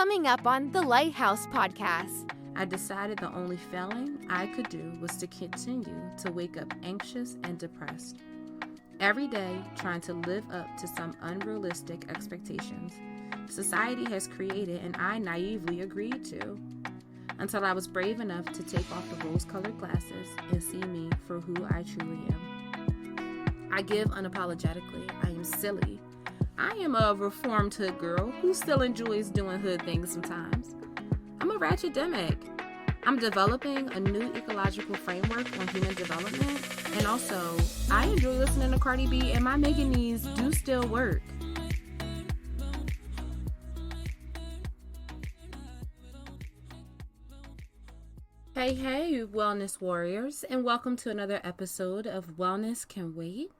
Coming up on the Lighthouse Podcast. I decided the only failing I could do was to continue to wake up anxious and depressed. Every day, trying to live up to some unrealistic expectations society has created and I naively agreed to, until I was brave enough to take off the rose-colored glasses and see me for who I truly am. I give unapologetically. I am silly. I am a reformed hood girl who still enjoys doing hood things sometimes. I'm a ratchetdemic. I'm developing a new ecological framework on human development, and also, I enjoy listening to Cardi B, and my Megan knees do still work. Hey, wellness warriors, and welcome to another episode of Wellness Can Wait.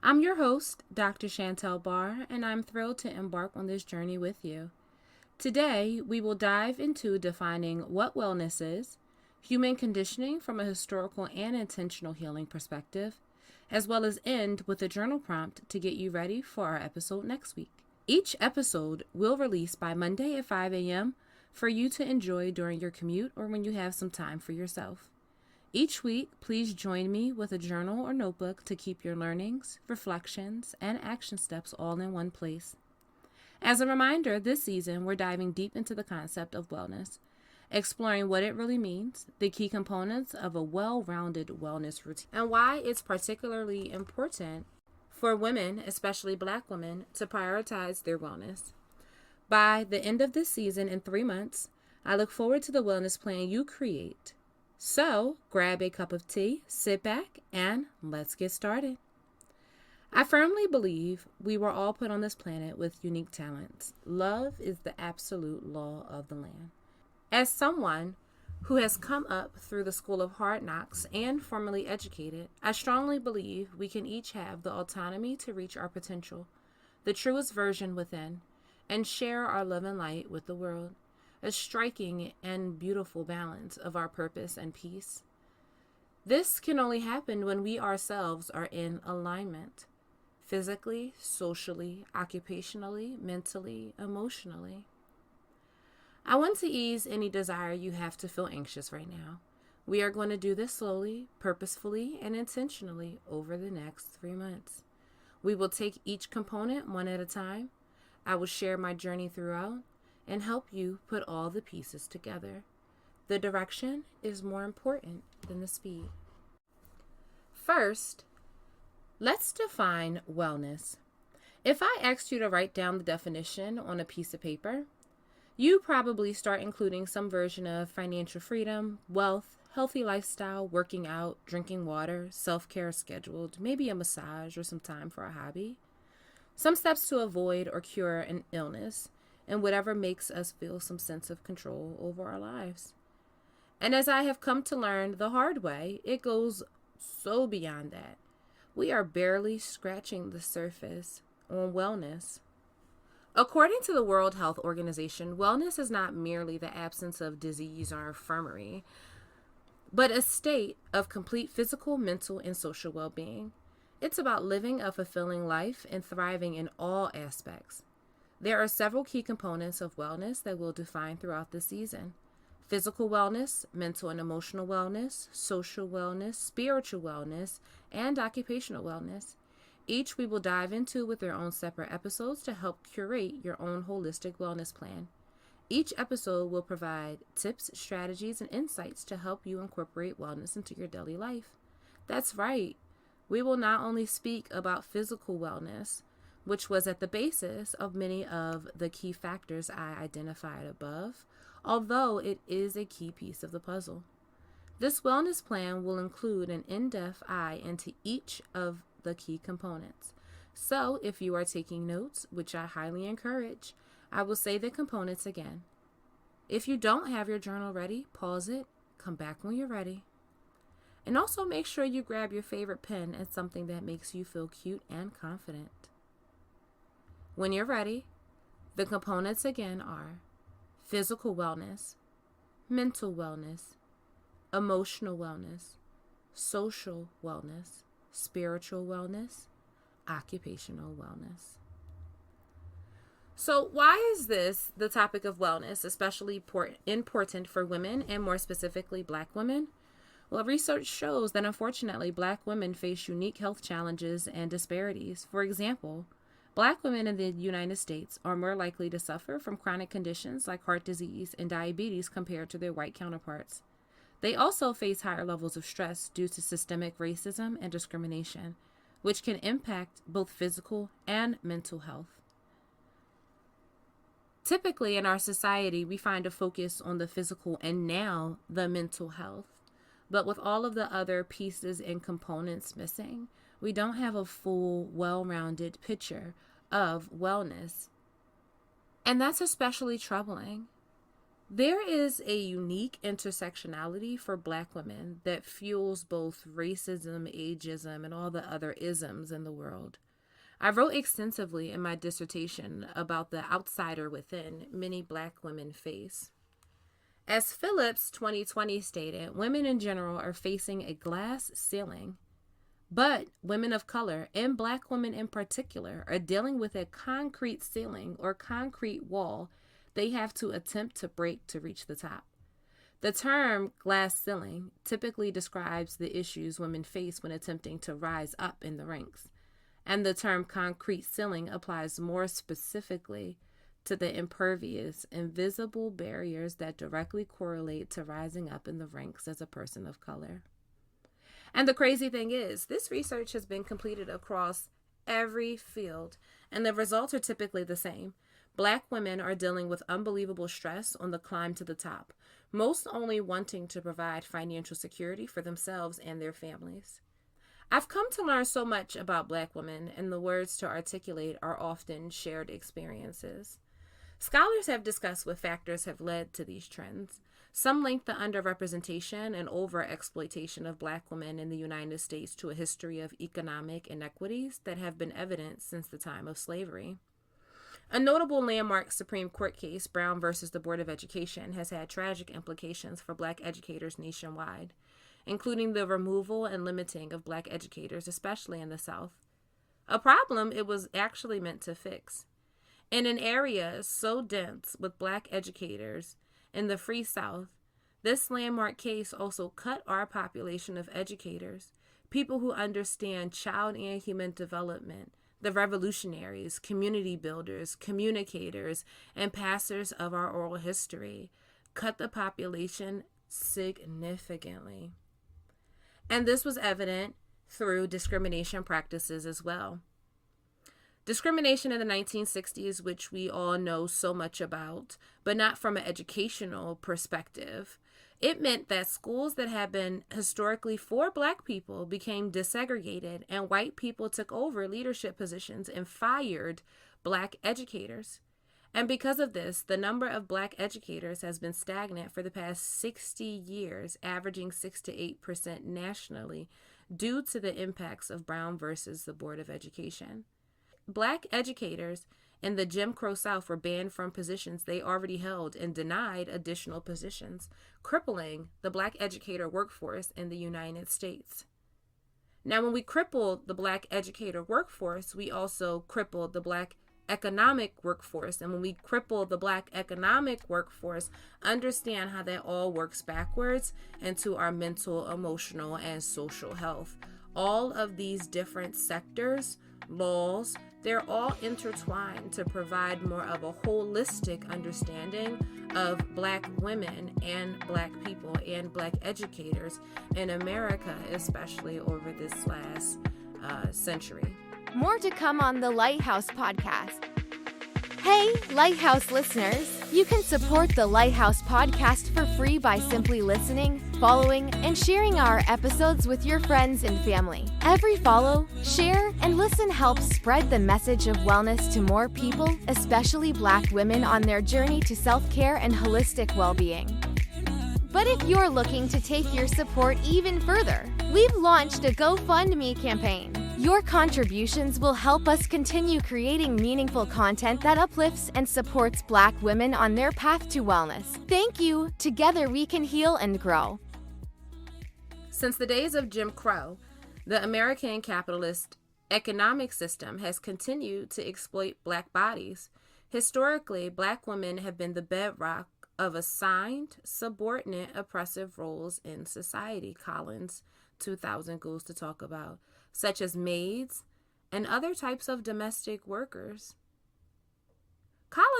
I'm your host, Dr. Chantel Barr, and I'm thrilled to embark on this journey with you. Today, we will dive into defining what wellness is, human conditioning from a historical and intentional healing perspective, as well as end with a journal prompt to get you ready for our episode next week. Each episode will release by Monday at 5 a.m. for you to enjoy during your commute or when you have some time for yourself. Each week, please join me with a journal or notebook to keep your learnings, reflections, and action steps all in one place. As a reminder, this season, we're diving deep into the concept of wellness, exploring what it really means, the key components of a well-rounded wellness routine, and why it's particularly important for women, especially Black women, to prioritize their wellness. By the end of this season, in 3 months, I look forward to the wellness plan you create. So, grab a cup of tea, sit back, and let's get started. I firmly believe we were all put on this planet with unique talents. Love is the absolute law of the land. As someone who has come up through the school of hard knocks and formally educated, I strongly believe we can each have the autonomy to reach our potential, the truest version within, and share our love and light with the world. A striking and beautiful balance of our purpose and peace. This can only happen when we ourselves are in alignment, physically, socially, occupationally, mentally, emotionally. I want to ease any desire you have to feel anxious right now. We are going to do this slowly, purposefully, and intentionally over the next 3 months. We will take each component one at a time. I will share my journey throughout and help you put all the pieces together. The direction is more important than the speed. First, let's define wellness. If I asked you to write down the definition on a piece of paper, you probably start including some version of financial freedom, wealth, healthy lifestyle, working out, drinking water, self-care scheduled, maybe a massage or some time for a hobby, some steps to avoid or cure an illness, and whatever makes us feel some sense of control over our lives. And as I have come to learn the hard way, it goes so beyond that. We are barely scratching the surface on wellness. According to the World Health Organization, wellness is not merely the absence of disease or infirmity, but a state of complete physical, mental, and social well-being. It's about living a fulfilling life and thriving in all aspects. There are several key components of wellness that we'll define throughout the season. Physical wellness, mental and emotional wellness, social wellness, spiritual wellness, and occupational wellness. Each we will dive into with their own separate episodes to help curate your own holistic wellness plan. Each episode will provide tips, strategies, and insights to help you incorporate wellness into your daily life. That's right. We will not only speak about physical wellness, which was at the basis of many of the key factors I identified above, although it is a key piece of the puzzle. This wellness plan will include an in-depth eye into each of the key components. So if you are taking notes, which I highly encourage, I will say the components again. If you don't have your journal ready, pause it, come back when you're ready. And also make sure you grab your favorite pen and something that makes you feel cute and confident. When you're ready, the components again are physical wellness, mental wellness, emotional wellness, social wellness, spiritual wellness, occupational wellness. So why is this the topic of wellness, especially important for women and more specifically Black women? Well, research shows that unfortunately Black women face unique health challenges and disparities. For example, Black women in the United States are more likely to suffer from chronic conditions like heart disease and diabetes compared to their white counterparts. They also face higher levels of stress due to systemic racism and discrimination, which can impact both physical and mental health. Typically, in our society, we find a focus on the physical and now the mental health. But with all of the other pieces and components missing, we don't have a full, well-rounded picture of wellness. And that's especially troubling. There is a unique intersectionality for Black women that fuels both racism, ageism, and all the other isms in the world. I wrote extensively in my dissertation about the outsider within many Black women face. As Phillips 2020 stated, women in general are facing a glass ceiling, but women of color, and Black women in particular, are dealing with a concrete ceiling or concrete wall they have to attempt to break to reach the top. The term glass ceiling typically describes the issues women face when attempting to rise up in the ranks. And the term concrete ceiling applies more specifically to the impervious, invisible barriers that directly correlate to rising up in the ranks as a person of color. And the crazy thing is, this research has been completed across every field, and the results are typically the same. Black women are dealing with unbelievable stress on the climb to the top, most only wanting to provide financial security for themselves and their families. I've come to learn so much about Black women, and the words to articulate are often shared experiences. Scholars have discussed what factors have led to these trends. Some link the underrepresentation and over-exploitation of Black women in the United States to a history of economic inequities that have been evident since the time of slavery. A notable landmark Supreme Court case, Brown versus the Board of Education, has had tragic implications for Black educators nationwide, including the removal and limiting of Black educators, especially in the South. A problem it was actually meant to fix. In an area so dense with Black educators in the Free South, this landmark case also cut our population of educators, people who understand child and human development, the revolutionaries, community builders, communicators, and passers of our oral history, cut the population significantly. And this was evident through discrimination practices as well. Discrimination in the 1960s, which we all know so much about, but not from an educational perspective. It meant that schools that had been historically for Black people became desegregated, and white people took over leadership positions and fired Black educators. And because of this, the number of Black educators has been stagnant for the past 60 years, averaging 6 to 8% nationally, due to the impacts of Brown versus the Board of Education. Black educators in the Jim Crow South were banned from positions they already held and denied additional positions, crippling the Black educator workforce in the United States. Now, when we crippled the Black educator workforce, we also crippled the Black economic workforce. And when we cripple the Black economic workforce, understand how that all works backwards into our mental, emotional, and social health. All of these different sectors, laws, they're all intertwined to provide more of a holistic understanding of Black women and Black people and Black educators in America, especially over this last century. More to come on the Lighthouse Podcast. Hey, Lighthouse listeners, you can support the Lighthouse Podcast for free by simply listening, following, and sharing our episodes with your friends and family. Every follow, share, and listen helps spread the message of wellness to more people, especially Black women on their journey to self-care and holistic well-being. But if you're looking to take your support even further, we've launched a GoFundMe campaign. Your contributions will help us continue creating meaningful content that uplifts and supports Black women on their path to wellness. Thank you. Together we can heal and grow. Since the days of Jim Crow, the American capitalist economic system has continued to exploit Black bodies, Historically, Black women have been the bedrock of assigned, subordinate, oppressive roles in society, Collins 2000 goes to talk about, such as maids and other types of domestic workers. Collins